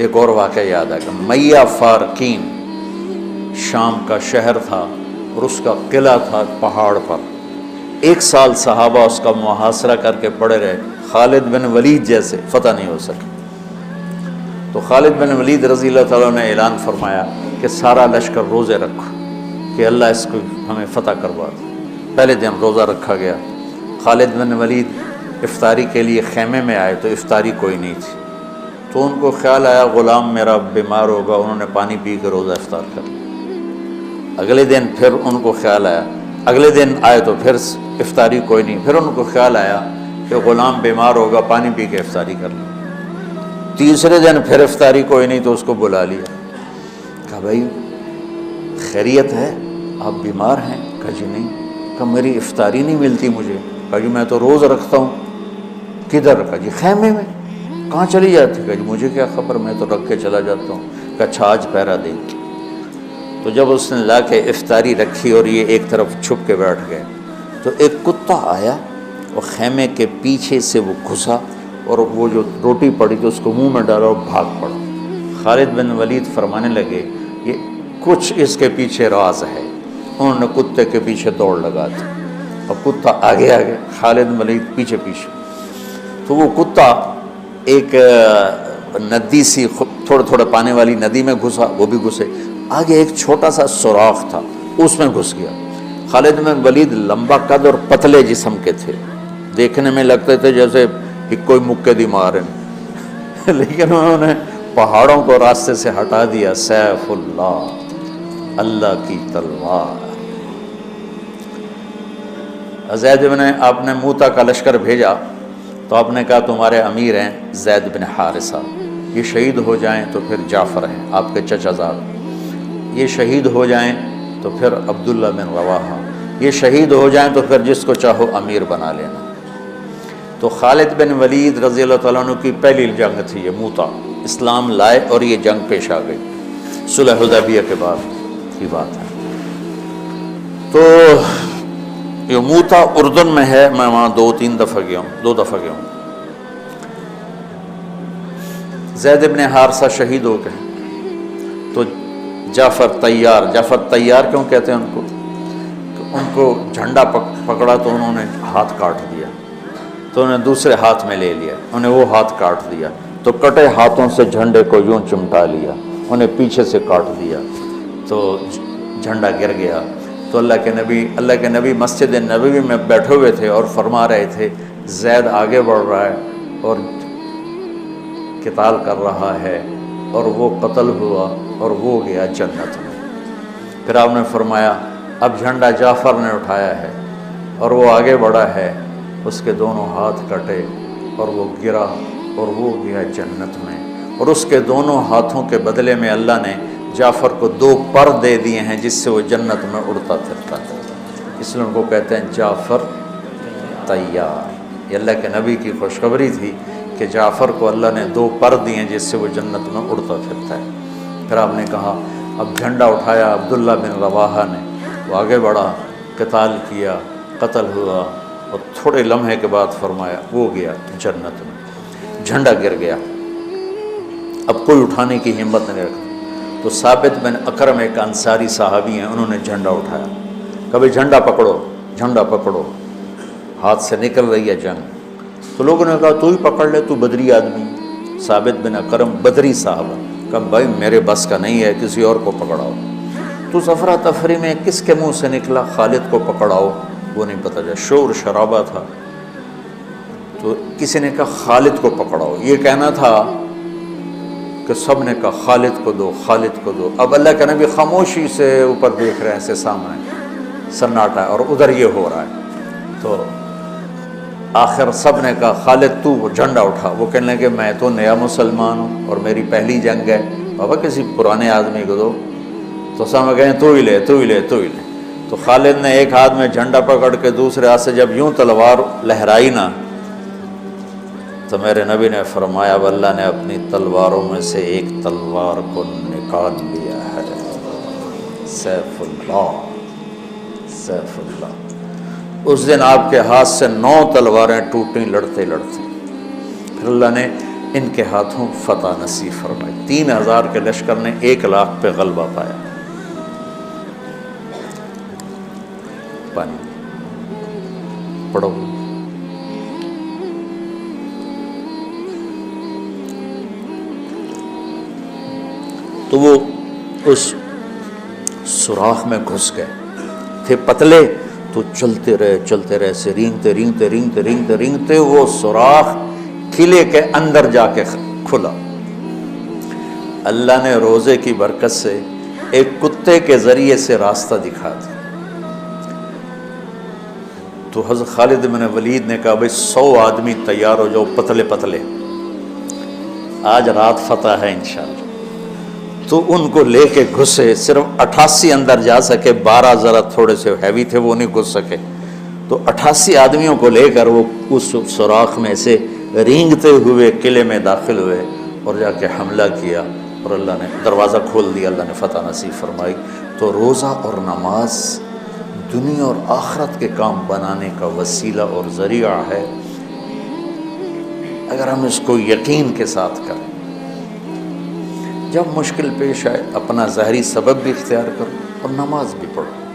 ایک اور واقعہ یاد آ گیا، میہ فارقین شام کا شہر تھا اور اس کا قلعہ تھا پہاڑ پر۔ 1 سال صحابہ اس کا محاصرہ کر کے پڑے رہے، خالد بن ولید جیسے فتح نہیں ہو سکے۔ تو خالد بن ولید رضی اللہ تعالیٰ نے اعلان فرمایا کہ سارا لشکر روزے رکھو کہ اللہ اس کو ہمیں فتح کروا دے۔ پہلے دن روزہ رکھا گیا۔ خالد بن ولید افطاری کے لیے خیمے میں آئے تو افطاری کوئی نہیں تھی، تو ان کو خیال آیا غلام میرا بیمار ہوگا، انہوں نے پانی پی کے روزہ افطار کر لیا۔ اگلے دن پھر ان کو خیال آیا، اگلے دن آئے تو پھر افطاری کوئی نہیں، پھر ان کو خیال آیا کہ غلام بیمار ہوگا، پانی پی کے افطاری کر لیا۔ تیسرے دن پھر افطاری کوئی نہیں تو اس کو بلا لیا، کہا بھائی خیریت ہے، آپ بیمار ہیں؟ کہا جی نہیں۔ کہا میری افطاری نہیں ملتی مجھے۔ کہا جی میں تو روز رکھتا ہوں۔ کدھر؟ کہا جی خیمے میں۔ کہاں چلی جاتی؟ کہا جی مجھے کیا خبر، میں تو رکھ کے چلا جاتا ہوں۔ کہا اچھا آج پہرا دے۔ تو جب اس نے لا کے افطاری رکھی اور یہ ایک طرف چھپ کے بیٹھ گئے تو ایک کتا آیا اور خیمے کے پیچھے سے وہ گھسا اور وہ جو روٹی پڑی تو اس کو منہ میں ڈالا اور بھاگ پڑا۔ خالد بن ولید فرمانے لگے یہ کچھ اس کے پیچھے راز ہے۔ انہوں نے کتے کے پیچھے دوڑ لگا دی اور کتا آگے آگے، خالد بن ولید پیچھے پیچھے۔ تو وہ کتا ایک ندی سی تھوڑے تھوڑے پانی والی ندی میں گھسا، وہ بھی گھسے۔ آگے ایک چھوٹا سا سوراخ تھا، اس میں گھس گیا۔ خالد بن ولید لمبا قد اور پتلے جسم کے تھے، دیکھنے میں لگتے تھے جیسے کوئی مکے دی مار ہے، لیکن انہوں نے پہاڑوں کو راستے سے ہٹا دیا۔ سیف اللہ، اللہ کی تلوار۔ زید بن، آپ نے موتا کا لشکر بھیجا تو آپ نے کہا تمہارے امیر ہیں زید بن حارثہ، یہ شہید ہو جائیں تو پھر جعفر ہیں آپ کے چچا زاد، یہ شہید ہو جائیں تو پھر عبداللہ بن رواحہ، یہ شہید ہو جائیں تو پھر جس کو چاہو امیر بنا لینا۔ تو خالد بن ولید رضی اللہ تعالیٰ عنہ کی پہلی جنگ تھی یہ موتا، اسلام لائے اور یہ جنگ پیش آ گئی، صلح حدیبیہ کے بعد کی بات ہے۔ تو یہ موتا اردن میں ہے، میں وہاں 2-3 دفعہ گیا ہوں، 2 دفعہ گیا ہوں۔ زید بن حارثہ شہید ہو گئے تو جعفر تیار کیوں کہتے ہیں ان کو؟ ان کو جھنڈا پکڑا تو انہوں نے ہاتھ کاٹ دیا، تو انہوں نے دوسرے ہاتھ میں لے لیا، انہیں وہ ہاتھ کاٹ دیا، تو کٹے ہاتھوں سے جھنڈے کو یوں چمٹا لیا، انہیں پیچھے سے کاٹ دیا تو جھنڈا گر گیا۔ تو اللہ کے نبی مسجد نبوی میں بیٹھے ہوئے تھے اور فرما رہے تھے زید آگے بڑھ رہا ہے اور قتال کر رہا ہے اور وہ قتل ہوا اور وہ گیا جنت میں۔ پھر آپ نے فرمایا اب جھنڈا جعفر نے اٹھایا ہے اور وہ آگے بڑھا ہے، اس کے دونوں ہاتھ کٹے اور وہ گرا اور وہ گیا جنت میں، اور اس کے دونوں ہاتھوں کے بدلے میں اللہ نے جعفر کو 2 پر دے دیے ہیں جس سے وہ جنت میں اڑتا پھرتا ہے، اس لیے ان کو کہتے ہیں جعفر تیار۔ یہ اللہ کے نبی کی خوشخبری تھی کہ جعفر کو اللہ نے 2 پر دیے ہیں جس سے وہ جنت میں اڑتا پھرتا ہے۔ پھر آپ نے کہا اب جھنڈا اٹھایا عبداللہ بن رواحہ نے، وہ آگے بڑھا، قتال کیا، قتل ہوا، اور تھوڑے لمحے کے بعد فرمایا وہ گیا جنت میں، جھنڈا گر گیا، اب کوئی اٹھانے کی ہمت نہیں رکھتا۔ تو ثابت بن اکرم ایک انصاری صحابی ہیں، انہوں نے جھنڈا اٹھایا، کبھی جھنڈا پکڑو، جھنڈا پکڑو، ہاتھ سے نکل رہی ہے جنگ۔ تو لوگوں نے کہا تو ہی پکڑ لے، تو بدری آدمی۔ ثابت بن اکرم بدری صحابہ، کہا بھائی میرے بس کا نہیں ہے، کسی اور کو پکڑاؤ۔ تو افرا تفری میں کس کے منہ سے نکلا خالد کو پکڑاؤ، وہ نہیں پتہ چلا، شور شرابہ تھا، تو کسی نے کہا خالد کو پکڑاؤ، یہ کہنا تھا کہ سب نے کہا خالد کو دو، خالد کو دو۔ اب اللہ کے نبی خاموشی سے اوپر دیکھ رہے ہیں، سے سامنے سناٹا ہے اور ادھر یہ ہو رہا ہے، تو آخر سب نے کہا خالد تو جھنڈا اٹھا۔ وہ کہنے لگے میں تو نیا مسلمان ہوں اور میری پہلی جنگ ہے، بابا کسی پرانے آدمی کو دو۔ تو سمجھ گئے تو ہی لے، تو ہی لے، تو ہی لے۔ تو خالد نے ایک ہاتھ میں جھنڈا پکڑ کے دوسرے ہاتھ سے جب یوں تلوار لہرائی نا، تو میرے نبی نے فرمایا اب اللہ نے اپنی تلواروں میں سے ایک تلوار کو نکال لیا ہے، سیف اللہ، سیف اللہ۔ اس دن آپ کے ہاتھ سے 9 تلواریں ٹوٹیں لڑتے لڑتے، پھر اللہ نے ان کے ہاتھوں فتح نصیب فرمائی۔ 3000 کے لشکر نے 1,00,000 پہ غلبہ پایا۔ پانی پڑھو۔ تو وہ اس سوراخ میں گھس گئے تھے، پتلے تو چلتے رہے سے رینگتے وہ سوراخ قلعے کے اندر جا کے کھلا۔ اللہ نے روزے کی برکت سے ایک کتے کے ذریعے سے راستہ دکھا دیا۔ تو حضرت خالد بن ولید نے کہا بھائی 100 آدمی تیار ہو جاؤ، پتلے پتلے، آج رات فتح ہے انشاءاللہ۔ تو ان کو لے کے گھسے، صرف 88 اندر جا سکے، 12 ذرا تھوڑے سے ہیوی تھے وہ نہیں گھس سکے، تو 88 آدمیوں کو لے کر وہ اس سوراخ میں سے رینگتے ہوئے قلعے میں داخل ہوئے اور جا کے حملہ کیا، اور اللہ نے دروازہ کھول دیا، اللہ نے فتح نصیب فرمائی۔ تو روزہ اور نماز دنیا اور آخرت کے کام بنانے کا وسیلہ اور ذریعہ ہے، اگر ہم اس کو یقین کے ساتھ کریں۔ جب مشکل پیش آئے اپنا ظاہری سبب بھی اختیار کرو اور نماز بھی پڑھو۔